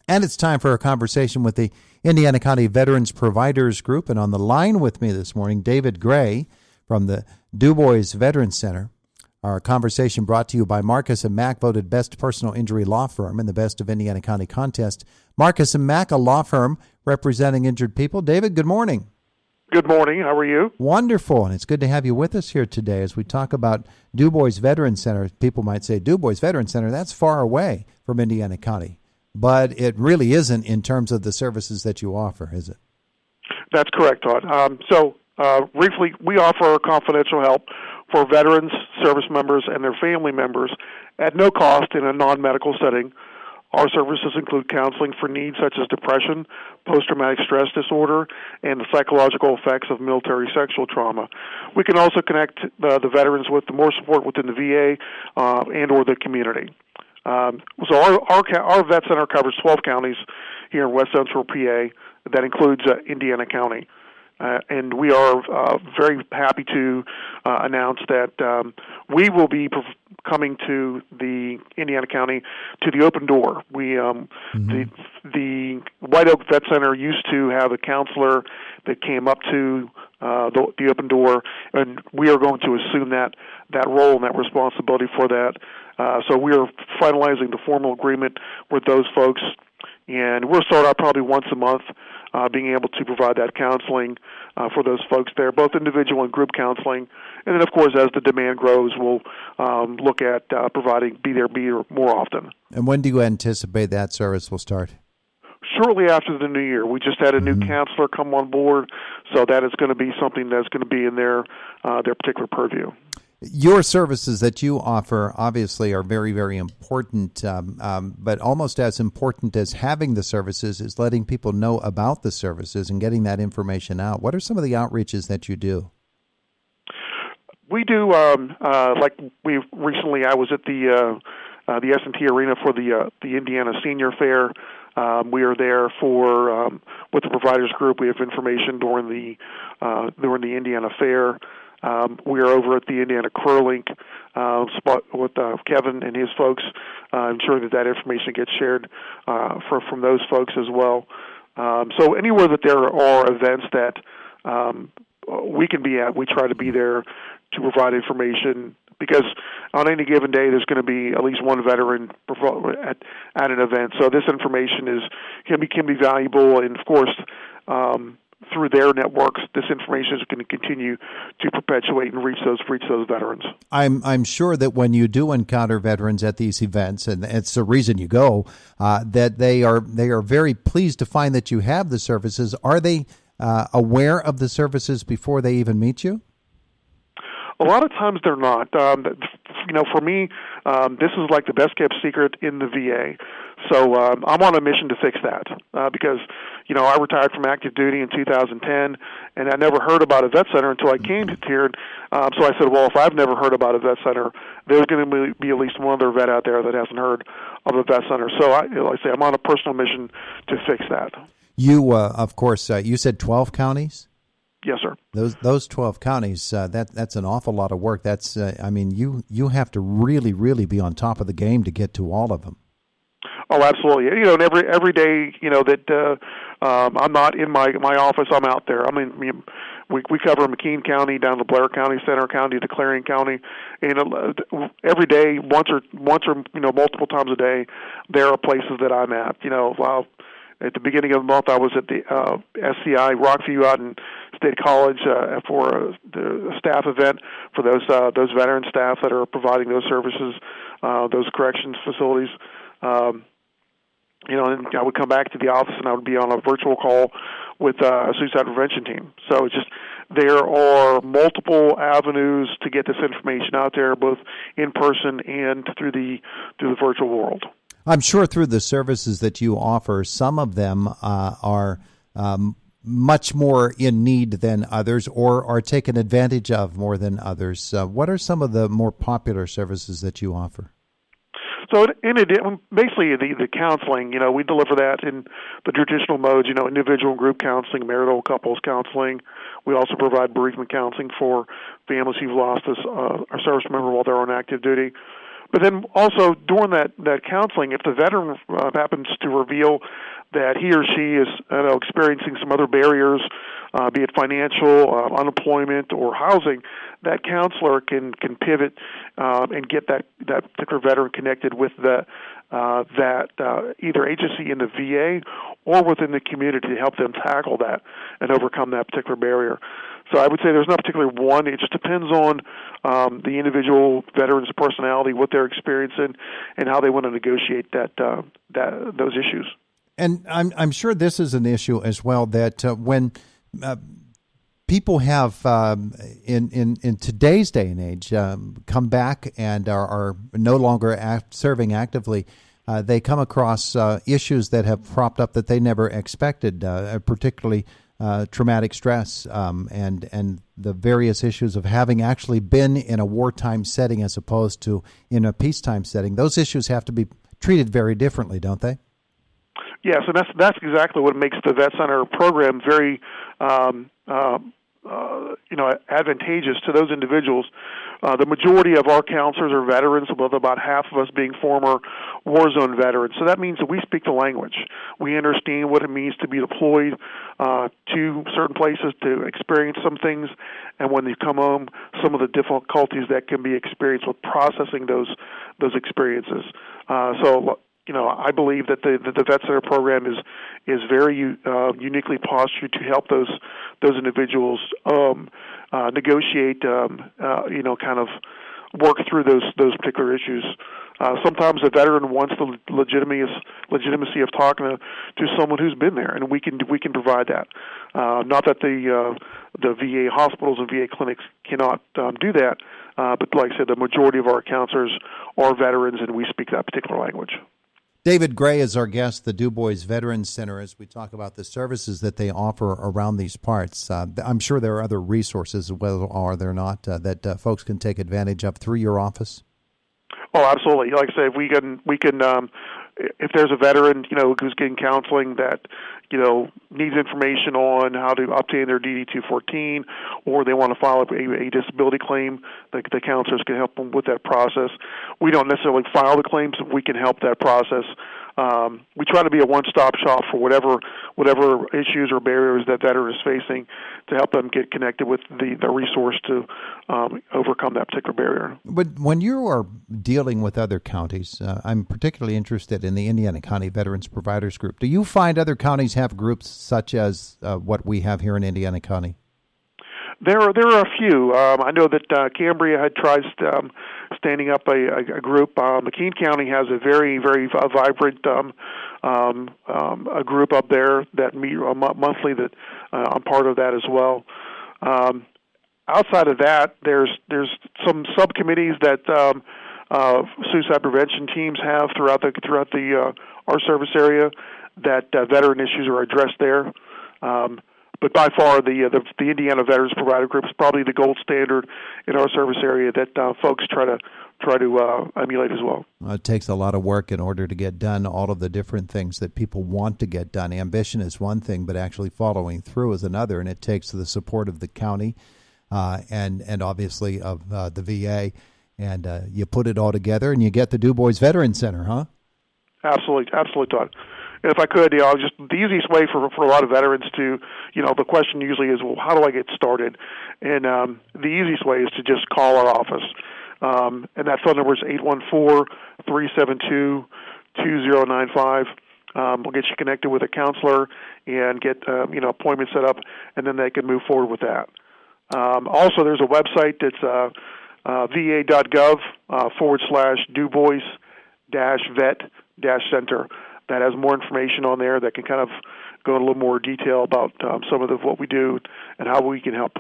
And it's time for a conversation with the Indiana County Veterans Providers Group. And on the line with me this morning, David Gray from the DuBois Veterans Center. Our conversation brought to you by Marcus & Mack, voted best personal injury law firm in the Best of Indiana County contest. Marcus & Mack, a law firm representing injured people. David, good morning. Good morning. How are you? Wonderful. And it's good to have you with us here today as we talk about DuBois Veterans Center. People might say, DuBois Veterans Center, that's far away from Indiana County. But it really isn't in terms of the services that you offer, is it? That's correct, Todd. Briefly, we offer confidential help for veterans, service members, and their family members at no cost in a non-medical setting. Our services include counseling for needs such as depression, post-traumatic stress disorder, and the psychological effects of military sexual trauma. We can also connect the veterans with more support within the VA and or the community. So our vet center covers 12 counties here in West Central PA. That includes Indiana County. And we are very happy to announce that we will be coming to the Indiana County to the Open Door. We the White Oak Vet Center used to have a counselor that came up to the Open Door, and we are going to assume that role and that responsibility for that. So we are finalizing the formal agreement with those folks, and we'll start out probably once a month being able to provide that counseling for those folks there, both individual and group counseling. And then, of course, as the demand grows, we'll look at providing be there more often. And when do you anticipate that service will start? Shortly after the new year. We just had a new counselor come on board, so that is going to be something that's going to be in their particular purview. Your services that you offer obviously are very, very important, but almost as important as having the services is letting people know about the services and getting that information out. What are some of the outreaches that you do? We do, like we recently, I was at the S&T Arena for the Indiana Senior Fair. We are there for with the Providers Group. We have information during the Indiana Fair. We are over at the Indiana Curlink spot with Kevin and his folks, ensuring that information gets shared from those folks as well. So anywhere that there are events that we can be at, we try to be there to provide information, because on any given day there's going to be at least one veteran at an event. So this information can be valuable, and of course, through their networks, this information is going to continue to perpetuate and reach those veterans. I'm sure that when you do encounter veterans at these events, and it's the reason you go, that they are very pleased to find that you have the services. Are they aware of the services before they even meet you? A lot of times they're not. For me, this is like the best kept secret in the VA. So I'm on a mission to fix that because, I retired from active duty in 2010, and I never heard about a vet center until I came here. So I said, well, if I've never heard about a vet center, there's going to be at least one other vet out there that hasn't heard of a vet center. So I'm on a personal mission to fix that. You, of course, you said 12 counties? Yes, sir. Those 12 counties, that's an awful lot of work. That's you have to really, really be on top of the game to get to all of them. Oh, absolutely. And every day, that I'm not in my office, I'm out there. I mean, we cover McKean County down to Blair County, Center County to Clarion County, and every day, once or multiple times a day, there are places that I'm at. At the beginning of the month, I was at the SCI Rockview out in State College for the staff event for those veteran staff that are providing those services, those corrections facilities. And I would come back to the office and I would be on a virtual call with a suicide prevention team. So it's just there are multiple avenues to get this information out there, both in person and through the virtual world. I'm sure through the services that you offer, some of them are much more in need than others or are taken advantage of more than others. What are some of the more popular services that you offer? So basically the counseling, we deliver that in the traditional modes, individual and group counseling, marital couples counseling. We also provide bereavement counseling for families who've lost a service member while they're on active duty. But then also during that counseling, if the veteran happens to reveal that he or she is experiencing some other barriers, be it financial, unemployment, or housing, that counselor can pivot and get that particular veteran connected with that either agency in the VA or within the community to help them tackle that and overcome that particular barrier. So I would say there's not particularly one. It just depends on the individual veteran's personality, what they're experiencing, and how they want to negotiate those issues. And I'm sure this is an issue as well, that when people have in today's day and age come back and are no longer serving actively, they come across issues that have cropped up that they never expected, particularly traumatic stress and the various issues of having actually been in a wartime setting as opposed to in a peacetime setting. Those issues have to be treated very differently, don't they? Yes, and that's exactly what makes the Vet Center program very advantageous to those individuals. The majority of our counselors are veterans, with about half of us being former war zone veterans. So that means that we speak the language. We understand what it means to be deployed to certain places, to experience some things, and when you come home, some of the difficulties that can be experienced with processing those experiences. I believe that the Vet Center program is very uniquely postured to help those individuals negotiate, kind of work through those particular issues. Sometimes a veteran wants the legitimacy of talking to someone who's been there, and we can provide that. Not that the VA hospitals and VA clinics cannot do that, but like I said, the majority of our counselors are veterans, and we speak that particular language. David Gray is our guest, the DuBois Veterans Center, as we talk about the services that they offer around these parts. I'm sure there are other resources, well, are there not, that folks can take advantage of through your office? Oh, absolutely. Like I say, we can. If there's a veteran, who's getting counseling that, needs information on how to obtain their DD-214, or they want to file a disability claim, the counselors can help them with that process. We don't necessarily file the claims, but we can help that process. We try to be a one-stop shop for whatever issues or barriers that veteran is facing to help them get connected with the resource to overcome that particular barrier. But when you are dealing with other counties, I'm particularly interested in the Indiana County Veterans Providers Group. Do you find other counties have groups such as what we have here in Indiana County? There are a few. I know that Cambria had tried standing up a group. McKean County has a very, very vibrant a group up there that meet monthly. That I'm part of that as well. Outside of that, there's some subcommittees that suicide prevention teams have throughout our service area that veteran issues are addressed there. But by far, the Indiana Veterans Provider Group is probably the gold standard in our service area that folks try to emulate as well. It takes a lot of work in order to get done all of the different things that people want to get done. Ambition is one thing, but actually following through is another, and it takes the support of the county and obviously of the VA. And you put it all together, and you get the DuBois Veterans Center, huh? Absolutely, Todd. If I could, just the easiest way for a lot of veterans to, the question usually is, well, how do I get started? And the easiest way is to just call our office. And that phone number is 814-372-2095. We'll get you connected with a counselor and get, appointments set up, and then they can move forward with that. Also, there's a website that's va.gov/DuBois-Vet-Center. That has more information on there that can kind of go in a little more detail about some of what we do and how we can help.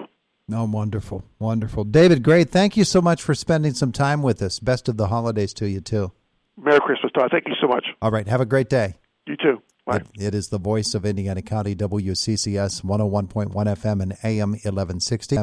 Oh, wonderful, wonderful. David Gray, thank you so much for spending some time with us. Best of the holidays to you, too. Merry Christmas, Todd. Thank you so much. All right, have a great day. You too. Bye. It is the voice of Indiana County, WCCS 101.1 FM and AM 1160.